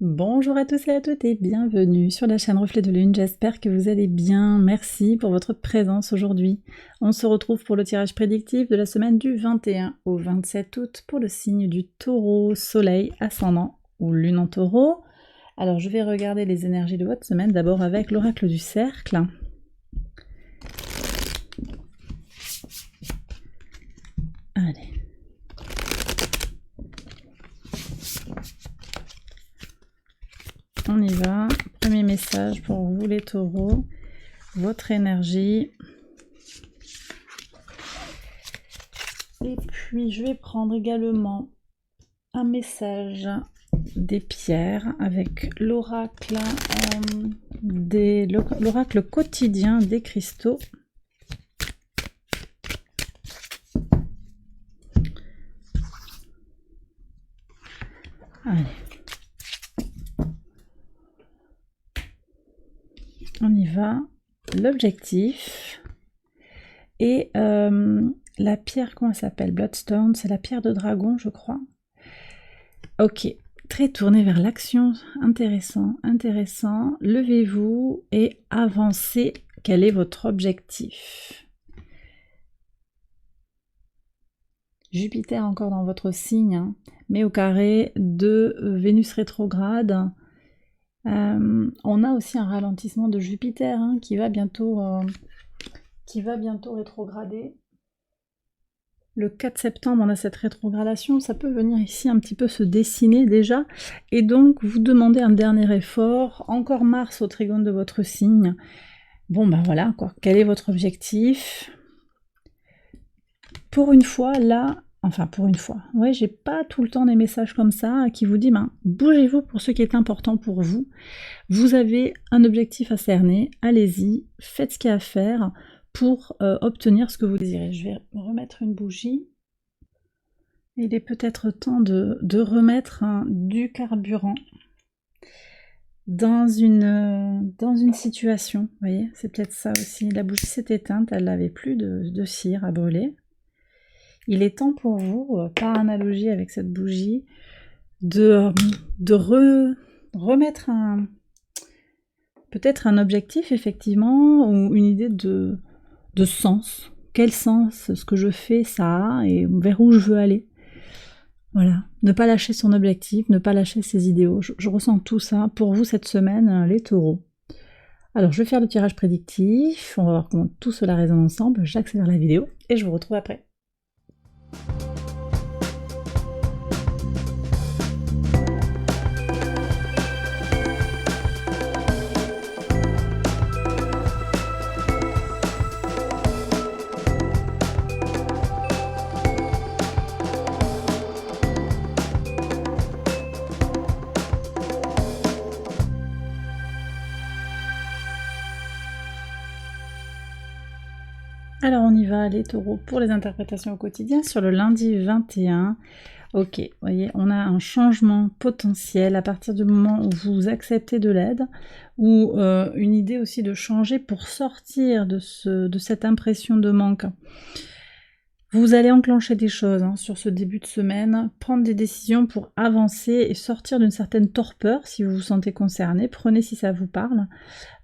Bonjour à tous et à toutes et bienvenue sur la chaîne Reflet de Lune, j'espère que vous allez bien, merci pour votre présence aujourd'hui. On se retrouve pour le tirage prédictif de la semaine du 21 au 27 août pour le signe du Taureau, Soleil, Ascendant ou Lune en Taureau. Alors je vais regarder les énergies de votre semaine d'abord avec l'oracle du cercle. Allez. On y va. Premier message pour vous les taureaux. Votre énergie. Et puis je vais prendre également un message des pierres avec l'oracle quotidien des cristaux. Allez. On y va. L'objectif. Et la pierre, comment elle s'appelle? Bloodstone, c'est la pierre de dragon, je crois. Ok, très tourné vers l'action, intéressant, intéressant. Levez-vous et avancez. Quel est votre objectif? Jupiter encore dans votre signe, hein, mais au carré de Vénus rétrograde. On a aussi un ralentissement de Jupiter hein, qui va bientôt rétrograder. Le 4 septembre, on a cette rétrogradation, ça peut venir ici un petit peu se dessiner déjà, et donc vous demandez un dernier effort, encore Mars au trigone de votre signe. Bon ben voilà, quoi. Quel est votre objectif? Pour une fois, là, enfin pour une fois, ouais, j'ai pas tout le temps des messages comme ça qui vous disent, ben, bougez-vous pour ce qui est important pour vous. Vous avez un objectif à cerner, allez-y, faites ce qu'il y a à faire pour obtenir ce que vous désirez. Je vais remettre une bougie. Il est peut-être temps de remettre du carburant dans une situation. Vous voyez, c'est peut-être ça aussi. La bougie s'est éteinte, elle n'avait plus de cire à brûler. Il est temps pour vous, par analogie avec cette bougie, de remettre peut-être un objectif, effectivement, ou une idée de sens. Quel sens ce que je fais ça a et vers où je veux aller. Voilà, ne pas lâcher son objectif, ne pas lâcher ses idéaux. Je ressens tout ça pour vous cette semaine, les taureaux. Alors, je vais faire le tirage prédictif, on va voir comment tout cela résonne ensemble. J'accélère la vidéo et je vous retrouve après. Alors on y va les taureaux pour les interprétations au quotidien sur le lundi 21. Ok, vous voyez, on a un changement potentiel à partir du moment où vous acceptez de l'aide ou une idée aussi de changer pour sortir de cette impression de manque. Vous allez enclencher des choses hein, sur ce début de semaine, prendre des décisions pour avancer et sortir d'une certaine torpeur si vous vous sentez concerné. Prenez si ça vous parle.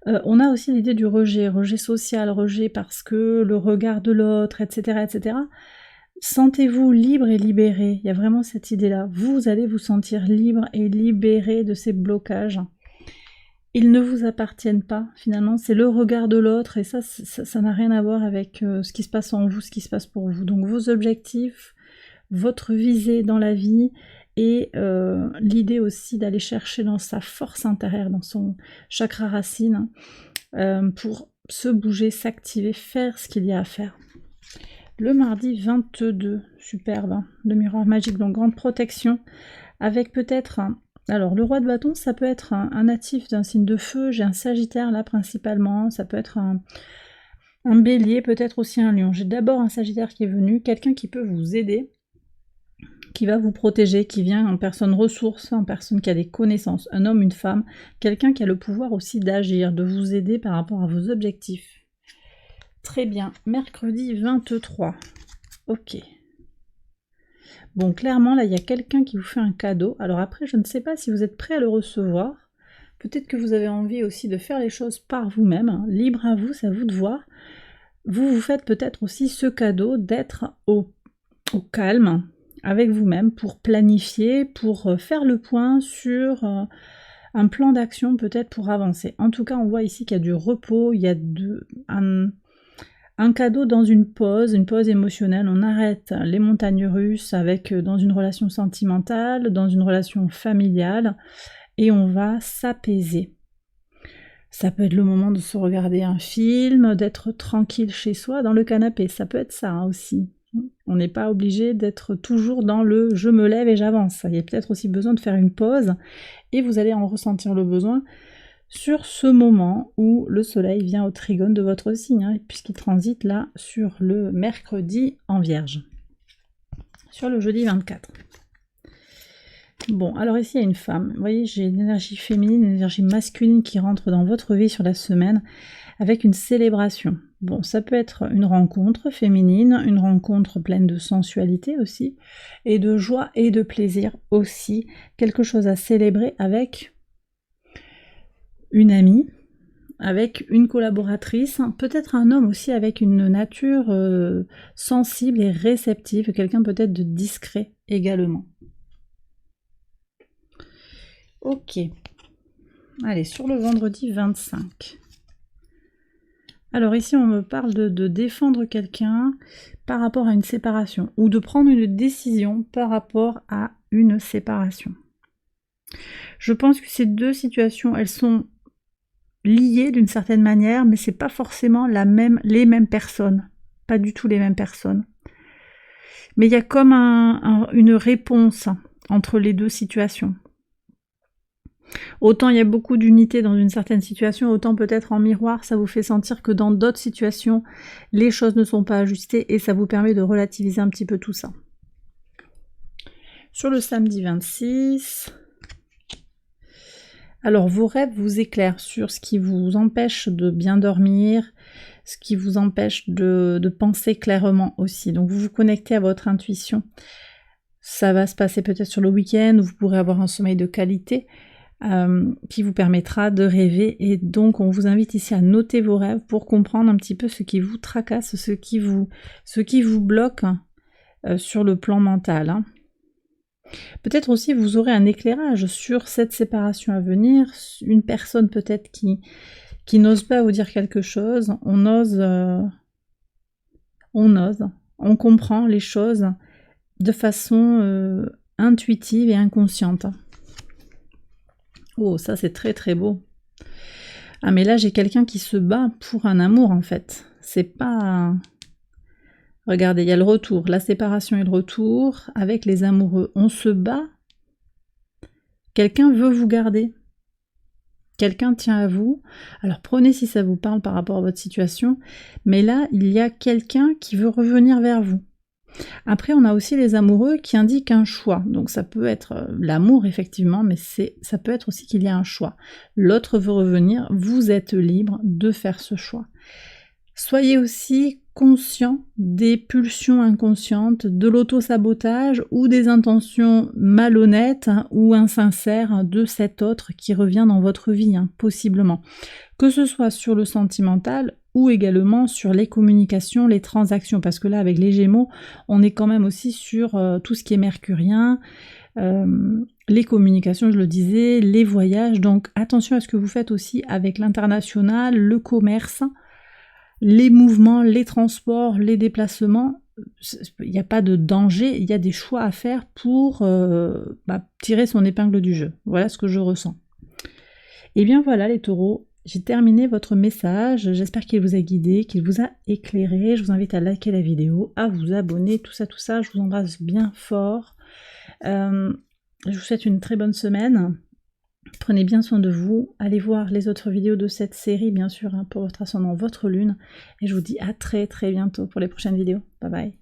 On a aussi l'idée du rejet, rejet social, rejet parce que le regard de l'autre, etc., etc. Sentez-vous libre et libéré. Il y a vraiment cette idée-là. Vous allez vous sentir libre et libéré de ces blocages. Ils ne vous appartiennent pas, finalement, c'est le regard de l'autre, et ça n'a rien à voir avec ce qui se passe en vous, ce qui se passe pour vous. Donc vos objectifs, votre visée dans la vie, et l'idée aussi d'aller chercher dans sa force intérieure, dans son chakra racine, pour se bouger, s'activer, faire ce qu'il y a à faire. Le mardi 22, superbe, le miroir magique, donc grande protection, avec peut-être... Alors, le roi de bâton, ça peut être un natif d'un signe de feu, j'ai un sagittaire là principalement, ça peut être un bélier, peut-être aussi un lion. J'ai d'abord un sagittaire qui est venu, quelqu'un qui peut vous aider, qui va vous protéger, qui vient en personne ressource, en personne qui a des connaissances, un homme, une femme, quelqu'un qui a le pouvoir aussi d'agir, de vous aider par rapport à vos objectifs. Très bien, mercredi 23, ok. Bon, clairement, là, il y a quelqu'un qui vous fait un cadeau. Alors après, je ne sais pas si vous êtes prêt à le recevoir. Peut-être que vous avez envie aussi de faire les choses par vous-même. Hein. Libre à vous, c'est à vous de voir. Vous vous faites peut-être aussi ce cadeau d'être au calme avec vous-même pour planifier, pour faire le point sur un plan d'action peut-être pour avancer. En tout cas, on voit ici qu'il y a du repos, il y a un cadeau dans une pause émotionnelle. On arrête les montagnes russes avec dans une relation sentimentale, dans une relation familiale, et on va s'apaiser. Ça peut être le moment de se regarder un film, d'être tranquille chez soi dans le canapé, ça peut être ça hein, aussi. On n'est pas obligé d'être toujours dans le « je me lève et j'avance ». Il y a peut-être aussi besoin de faire une pause et vous allez en ressentir le besoin sur ce moment où le soleil vient au trigone de votre signe, hein, puisqu'il transite là sur le mercredi en Vierge, sur le jeudi 24. Bon, alors ici il y a une femme, vous voyez j'ai une énergie féminine, une énergie masculine qui rentre dans votre vie sur la semaine avec une célébration. Bon, ça peut être une rencontre féminine, une rencontre pleine de sensualité aussi, et de joie et de plaisir aussi, quelque chose à célébrer avec une amie, avec une collaboratrice, peut-être un homme aussi avec une nature sensible et réceptive, quelqu'un peut-être de discret également. Ok, allez, sur le vendredi 25. Alors ici, on me parle de défendre quelqu'un par rapport à une séparation, ou de prendre une décision par rapport à une séparation. Je pense que ces deux situations, elles sont liées d'une certaine manière, mais c'est pas forcément les mêmes personnes, pas du tout les mêmes personnes. Mais il y a comme une réponse entre les deux situations. Autant il y a beaucoup d'unité dans une certaine situation, autant peut-être en miroir, ça vous fait sentir que dans d'autres situations, les choses ne sont pas ajustées et ça vous permet de relativiser un petit peu tout ça. Sur le samedi 26, alors vos rêves vous éclairent sur ce qui vous empêche de bien dormir, ce qui vous empêche de penser clairement aussi. Donc vous vous connectez à votre intuition. Ça va se passer peut-être sur le week-end, où vous pourrez avoir un sommeil de qualité, qui vous permettra de rêver, et donc on vous invite ici à noter vos rêves pour comprendre un petit peu ce qui vous tracasse, ce qui vous bloque sur le plan mental. Hein. Peut-être aussi vous aurez un éclairage sur cette séparation à venir, une personne peut-être qui n'ose pas vous dire quelque chose, on comprend les choses de façon intuitive et inconsciente. Oh, ça c'est très très beau. Ah mais là j'ai quelqu'un qui se bat pour un amour en fait. C'est pas... Regardez, il y a le retour, la séparation et le retour avec les amoureux. On se bat. Quelqu'un veut vous garder. Quelqu'un tient à vous. Alors prenez si ça vous parle par rapport à votre situation. Mais là, il y a quelqu'un qui veut revenir vers vous. Après, on a aussi les amoureux qui indiquent un choix. Donc ça peut être l'amour, effectivement, mais ça peut être aussi qu'il y a un choix. L'autre veut revenir, vous êtes libre de faire ce choix. Soyez aussi conscient des pulsions inconscientes, de l'auto-sabotage ou des intentions malhonnêtes ou insincères de cet autre qui revient dans votre vie, hein, possiblement. Que ce soit sur le sentimental ou également sur les communications, les transactions, parce que là, avec les Gémeaux, on est quand même aussi sur tout ce qui est mercurien, les communications, je le disais, les voyages, donc attention à ce que vous faites aussi avec l'international, le commerce, les mouvements, les transports, les déplacements. Il n'y a pas de danger, il y a des choix à faire pour tirer son épingle du jeu. Voilà ce que je ressens. Et bien voilà les taureaux, j'ai terminé votre message, j'espère qu'il vous a guidé, qu'il vous a éclairé. Je vous invite à liker la vidéo, à vous abonner, tout ça, je vous embrasse bien fort. Je vous souhaite une très bonne semaine. Prenez bien soin de vous, allez voir les autres vidéos de cette série, bien sûr, hein, pour votre ascendant, votre lune. Et je vous dis à très très bientôt pour les prochaines vidéos. Bye bye.